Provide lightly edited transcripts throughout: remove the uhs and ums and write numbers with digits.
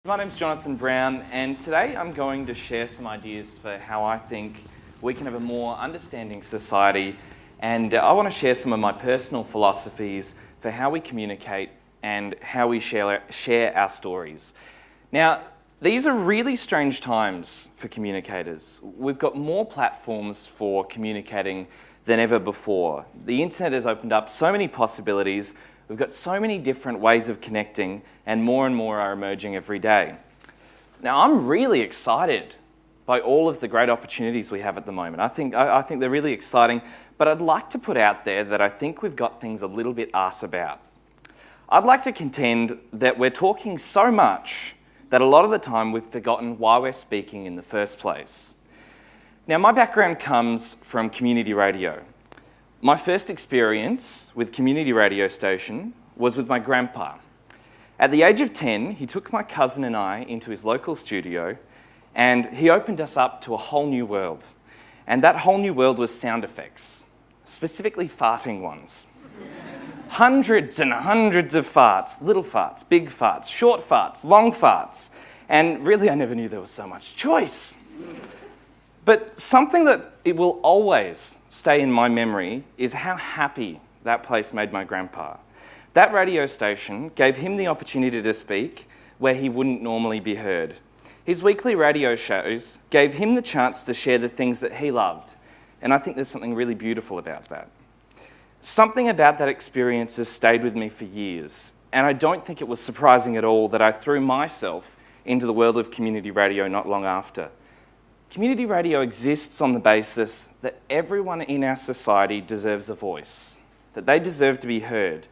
My name's Jonathan Brown, and today I'm going to share some ideas for how I think we can have a more understanding society, and I want to share some of my personal philosophies for how we communicate and how we share our stories. Now, these are really strange times for communicators. We've got more platforms for communicating than ever before. The internet has opened up so many possibilities. We've got so many different ways of connecting, and more are emerging every day. Now, I'm really excited by all of the great opportunities we have at the moment. I think they're really exciting, but I'd like to put out there that I think we've got things a little bit arse about. I'd like to contend that we're talking so much that a lot of the time we've forgotten why we're speaking in the first place. Now, my background comes from community radio. My first experience with community radio station was with my grandpa. At the age of 10, he took my cousin and I into his local studio, and he opened us up to a whole new world. And that whole new world was sound effects, specifically farting ones. Hundreds and hundreds of farts, little farts, big farts, short farts, long farts. And really, I never knew there was so much choice. But something that it will always stay in my memory is how happy that place made my grandpa. That radio station gave him the opportunity to speak where he wouldn't normally be heard. His weekly radio shows gave him the chance to share the things that he loved, and I think there's something really beautiful about that. Something about that experience has stayed with me for years, and I don't think it was surprising at all that I threw myself into the world of community radio not long after. Community radio exists on the basis that everyone in our society deserves a voice, that they deserve to be heard,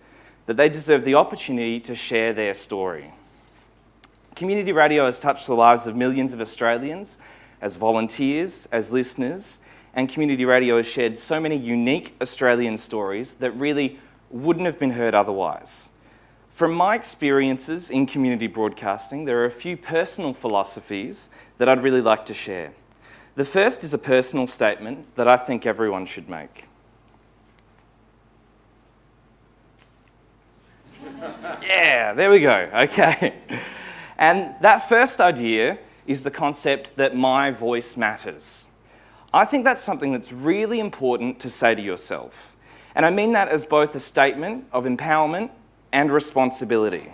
that they deserve the opportunity to share their story. Community radio has touched the lives of millions of Australians as volunteers, as listeners, and community radio has shared so many unique Australian stories that really wouldn't have been heard otherwise. From my experiences in community broadcasting, there are a few personal philosophies that I'd really like to share. The first is a personal statement that I think everyone should make. Yeah, there we go, okay. And that first idea is the concept that my voice matters. I think that's something that's really important to say to yourself. And I mean that as both a statement of empowerment and responsibility.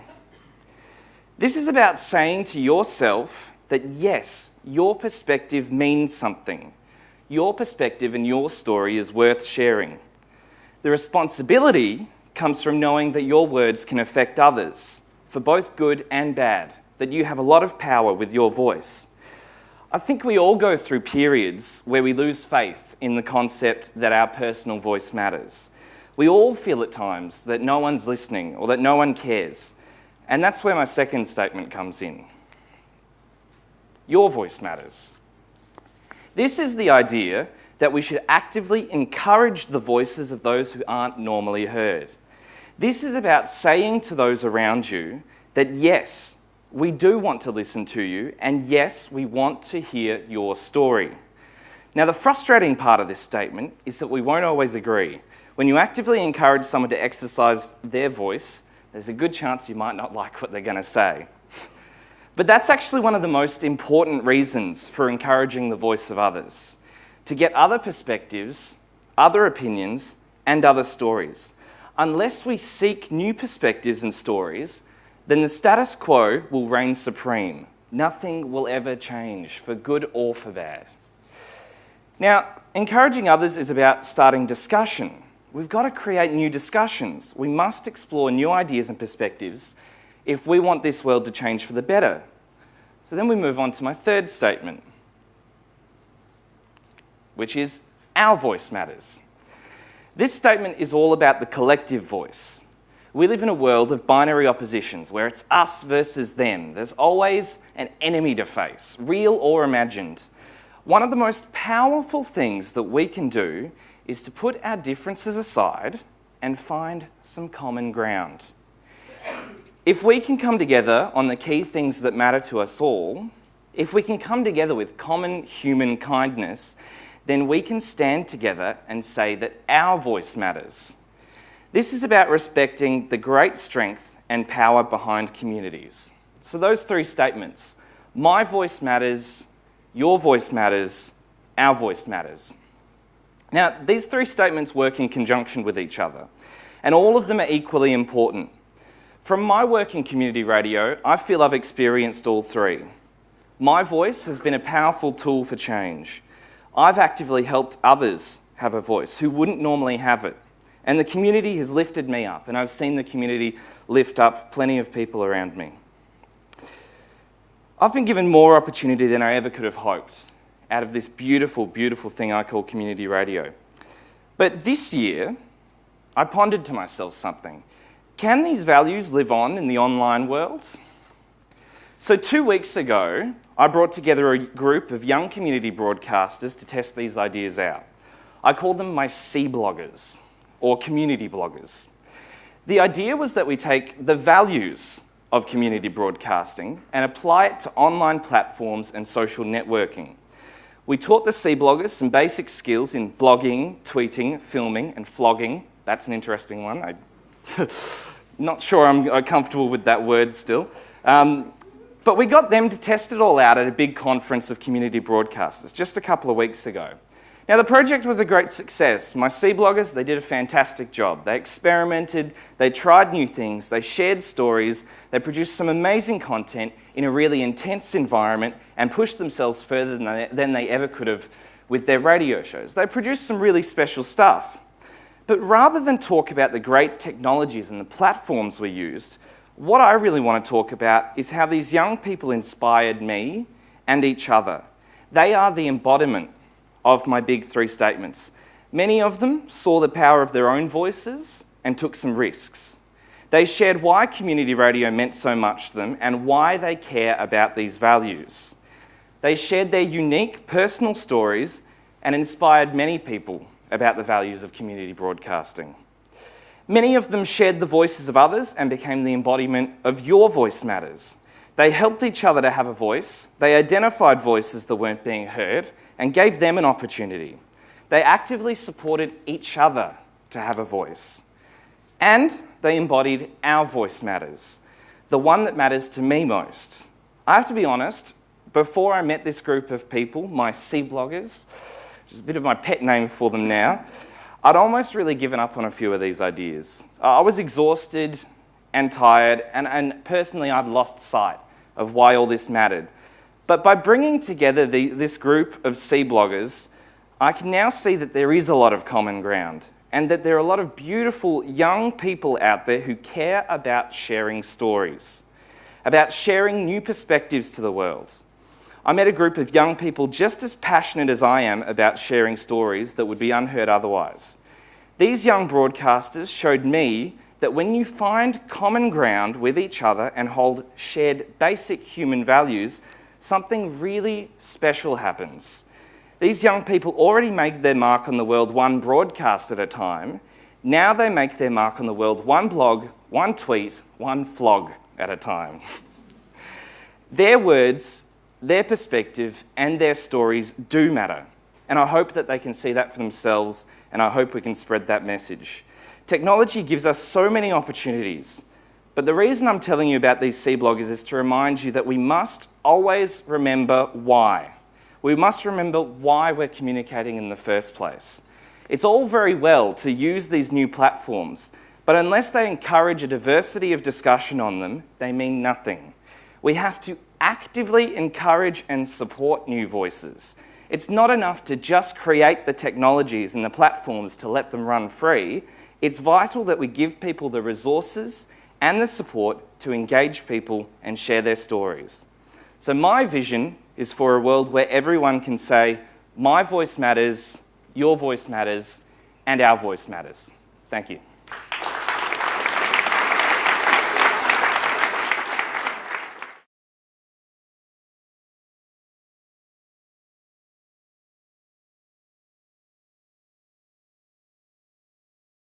This is about saying to yourself that yes, your perspective means something. Your perspective and your story is worth sharing. The responsibility comes from knowing that your words can affect others, for both good and bad, that you have a lot of power with your voice. I think we all go through periods where we lose faith in the concept that our personal voice matters. We all feel at times that no one's listening or that no one cares. And that's where my second statement comes in. Your voice matters. This is the idea that we should actively encourage the voices of those who aren't normally heard. This is about saying to those around you that yes, we do want to listen to you, and yes, we want to hear your story. Now, the frustrating part of this statement is that we won't always agree. When you actively encourage someone to exercise their voice, there's a good chance you might not like what they're going to say. But that's actually one of the most important reasons for encouraging the voice of others, to get other perspectives, other opinions, and other stories. Unless we seek new perspectives and stories, then the status quo will reign supreme. Nothing will ever change, for good or for bad. Now, encouraging others is about starting discussion. We've got to create new discussions. We must explore new ideas and perspectives if we want this world to change for the better. So then we move on to my third statement, which is our voice matters. This statement is all about the collective voice. We live in a world of binary oppositions where it's us versus them. There's always an enemy to face, real or imagined. One of the most powerful things that we can do is to put our differences aside and find some common ground. If we can come together on the key things that matter to us all, if we can come together with common human kindness, then we can stand together and say that our voice matters. This is about respecting the great strength and power behind communities. So those three statements: my voice matters, your voice matters, our voice matters. Now, these three statements work in conjunction with each other, and all of them are equally important. From my work in community radio, I feel I've experienced all three. My voice has been a powerful tool for change. I've actively helped others have a voice who wouldn't normally have it. And the community has lifted me up, and I've seen the community lift up plenty of people around me. I've been given more opportunity than I ever could have hoped out of this beautiful, beautiful thing I call community radio. But this year, I pondered to myself something. Can these values live on in the online world? So 2 weeks ago, I brought together a group of young community broadcasters to test these ideas out. I called them my CBloggers, or community bloggers. The idea was that we take the values of community broadcasting and apply it to online platforms and social networking. We taught the CBloggers some basic skills in blogging, tweeting, filming, and flogging. That's an interesting one. I'm not sure I'm comfortable with that word still. But we got them to test it all out at a big conference of community broadcasters just a couple of weeks ago. Now, the project was a great success. My CBloggers, they did a fantastic job. They experimented, they tried new things, they shared stories, they produced some amazing content in a really intense environment and pushed themselves further than they ever could have with their radio shows. They produced some really special stuff. But rather than talk about the great technologies and the platforms we used, what I really want to talk about is how these young people inspired me and each other. They are the embodiment of my big three statements. Many of them saw the power of their own voices and took some risks. They shared why community radio meant so much to them and why they care about these values. They shared their unique personal stories and inspired many people about the values of community broadcasting. Many of them shared the voices of others and became the embodiment of your voice matters. They helped each other to have a voice, they identified voices that weren't being heard, and gave them an opportunity. They actively supported each other to have a voice. And they embodied our voice matters, the one that matters to me most. I have to be honest, before I met this group of people, my CBloggers, which is a bit of my pet name for them now, I'd almost really given up on a few of these ideas. I was exhausted and tired, and personally I'd lost sight of why all this mattered. But by bringing together this group of CBloggers, I can now see that there is a lot of common ground and that there are a lot of beautiful young people out there who care about sharing stories, about sharing new perspectives to the world. I met a group of young people just as passionate as I am about sharing stories that would be unheard otherwise. These young broadcasters showed me that when you find common ground with each other and hold shared basic human values, something really special happens. These young people already made their mark on the world one broadcast at a time. Now they make their mark on the world one blog, one tweet, one flog at a time. Their words, their perspective, and their stories do matter. And I hope that they can see that for themselves, and I hope we can spread that message. Technology gives us so many opportunities, but the reason I'm telling you about these CBloggers is to remind you that we must always remember why. We must remember why we're communicating in the first place. It's all very well to use these new platforms, but unless they encourage a diversity of discussion on them, they mean nothing. We have to actively encourage and support new voices. It's not enough to just create the technologies and the platforms to let them run free. It's vital that we give people the resources and the support to engage people and share their stories. So my vision is for a world where everyone can say, my voice matters, your voice matters, and our voice matters. Thank you.